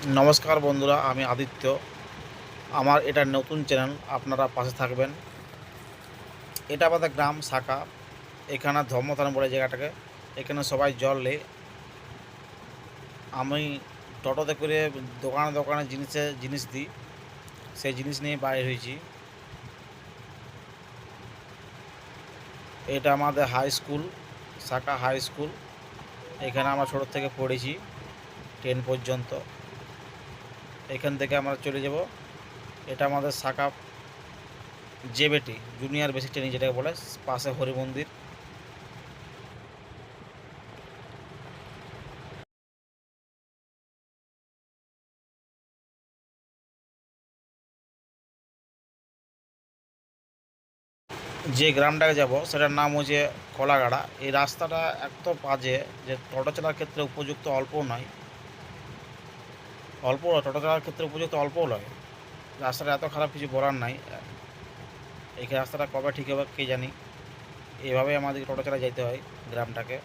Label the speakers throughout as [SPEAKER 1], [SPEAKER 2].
[SPEAKER 1] নমস্কার বন্ধুরা, আমি আদিত্য। আমার এটা নতুন চ্যানেল, আপনারা পাশে থাকবেন। এটা আমাদের গ্রাম শাখা। এখানে ধর্মথান বলে জায়গাটাকে, এখানে সবাই জল নেই। আমি টোটোতে করে দোকানে দোকানে জিনিস দিই, সেই জিনিস নিয়ে বাইরে হয়েছি। এটা আমাদের হাই স্কুল, শাখা হাই স্কুল। এখানে আমরা ছোটো থেকে পড়েছি 10 পর্যন্ত। এখান থেকে আমরা চলে যাব, এটা আমাদের শাখা জেবেটি জুনিয়র বেসিক ট্রেনিং যেটাকে বলে, পাশে হরি মন্দির। যে গ্রামটাকে যাব সেটার নাম হচ্ছে কলাগাড়া। এই রাস্তাটা এত বাজে যে টোটো চালার ক্ষেত্রে উপযুক্ত অল্পও নয়, টোটো চালার ক্ষেত্রে উপযুক্ত অল্পও নয়। রাস্তাটা এত খারাপ, কিছু বলার নাই। এই রাস্তাটা কবে ঠিক হবে কে জানি। এভাবেই আমাদেরকে টোটো চালায় যেতে হয় গ্রামটাকে।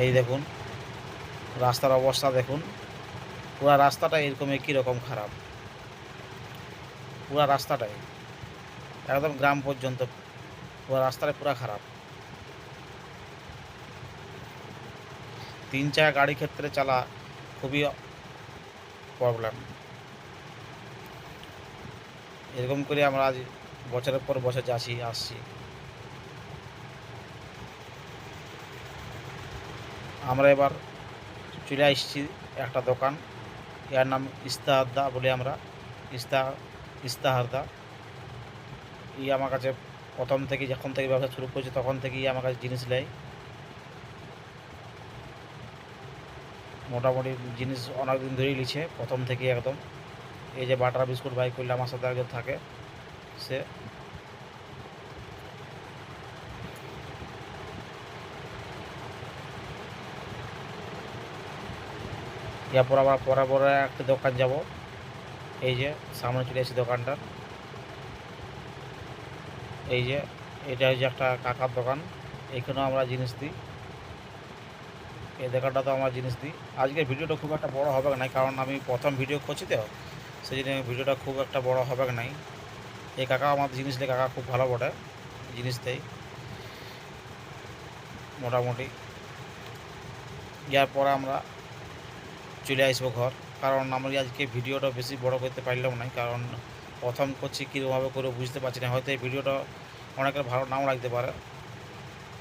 [SPEAKER 1] এই দেখুন রাস্তার অবস্থা দেখুন, পুরো রাস্তাটা এরকম একই রকম খারাপ। পুরো রাস্তাটাই একদম গ্রাম পর্যন্ত পুরো রাস্তাটা পুরো খারাপ। 3 চাকা গাড়ি ক্ষেত্রে চালা খুবই প্রবলেম। এরকম করে আমরা আজ বছরের পর বছর যাচ্ছি আসছি। আমরা এবার চলে আসছি একটা দোকান, এর নাম ইস্তাহারদা বলে আমরা। ইস্তা ইস্তাহারদা আমার কাছে প্রথম থেকে, যখন থেকে ব্যবসা শুরু করেছি তখন থেকেই আমার কাছে জিনিস নেয়। মোটামুটি জিনিস অনেক দিন ধরেই নিচ্ছে, প্রথম থেকেই একদম। এই যে বাটার বিস্কুট বাই করলে আমার সাথে একজন থাকে, সে এরপর আবার পরে একটা দোকান যাব। এই যে সামনে চলে এসেছি দোকানটা। এই যে এটা হচ্ছে একটা কাকার দোকান, এইখানেও আমরা জিনিস দিই। এই দোকানটা তো আমার জিনিস দিই। আজকের ভিডিওটা খুব একটা বড় হবে না, কারণ আমি প্রথম ভিডিও করছি তো, সেই জন্য ভিডিওটা খুব একটা বড় হবে নাই। এই কাকা আমার জিনিস দেয়, কাকা খুব ভালো বটে, জিনিস দেয় মোটামুটি। ইয়ার পরে আমরা চলে আসবো ঘর, কারণ আমি আজকে ভিডিওটা বেশি বড় করতে পারলাম না, কারণ প্রথম করছি কীভাবে করে বুঝতে পারছি না। হয়তো এই ভিডিওটা অনেকের ভালো নাও লাগতে পারে,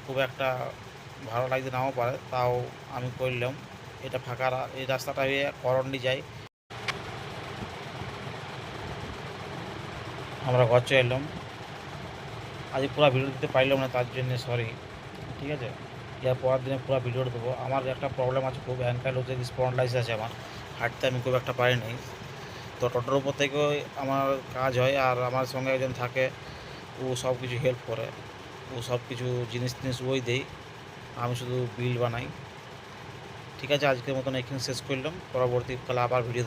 [SPEAKER 1] খুব একটা ভালো লাগতে নাও পারে, তাও আমি করলাম। এটা ফাঁকা, এই রাস্তাটা হয়ে করণডি যাই। আমরা ঘর চলে এলাম। আজ পুরো ভিডিও দিতে পারলাম না, তার জন্য সরি, ঠিক আছে। এর পরের দিনে পুরো ভিডিওটা দেবো। আমার একটা প্রবলেম আছে, খুব অ্যাঙ্কাইলোজিং স্পন্ডলাইটিস আছে আমার, হাঁটতে আমি খুব একটা পারি নাই। তো টোটোর উপর থেকেও আমার কাজ হয়, আর আমার সঙ্গে একজন থাকে, ও সব কিছু হেল্প করে, ও সব কিছু জিনিস ওই দেয়, আমি শুধু বিল বানাই। ঠিক আছে, আজকের মতন এখানে শেষ করলাম, পরবর্তীকালে আবার ভিডিও